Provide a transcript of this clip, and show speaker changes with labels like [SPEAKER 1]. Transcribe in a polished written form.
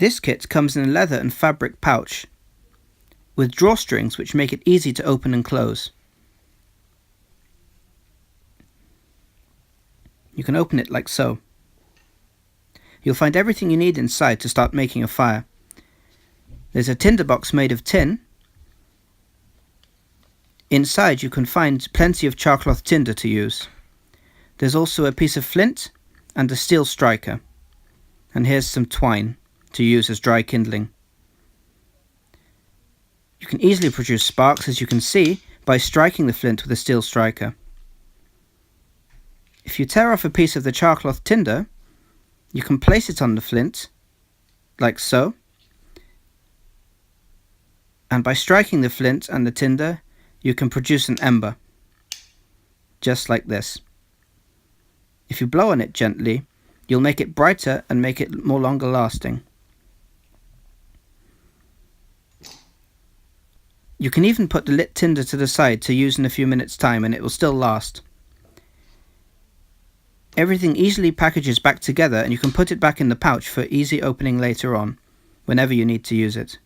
[SPEAKER 1] This kit comes in a leather and fabric pouch with drawstrings which make it easy to open and close. You can open it like so. You'll find everything you need inside to start making a fire. There's a tinderbox made of tin. Inside you can find plenty of charcloth tinder to use. There's also a piece of flint and a steel striker. And here's some twine to use as dry kindling. You can easily produce sparks, as you can see, by striking the flint with a steel striker. If you tear off a piece of the charcloth tinder, you can place it on the flint, like so, and by striking the flint and the tinder, you can produce an ember, just like this. If you blow on it gently, you'll make it brighter and make it more longer lasting. You can even put the lit tinder to the side to use in a few minutes' time and it will still last. Everything easily packages back together and you can put it back in the pouch for easy opening later on, whenever you need to use it.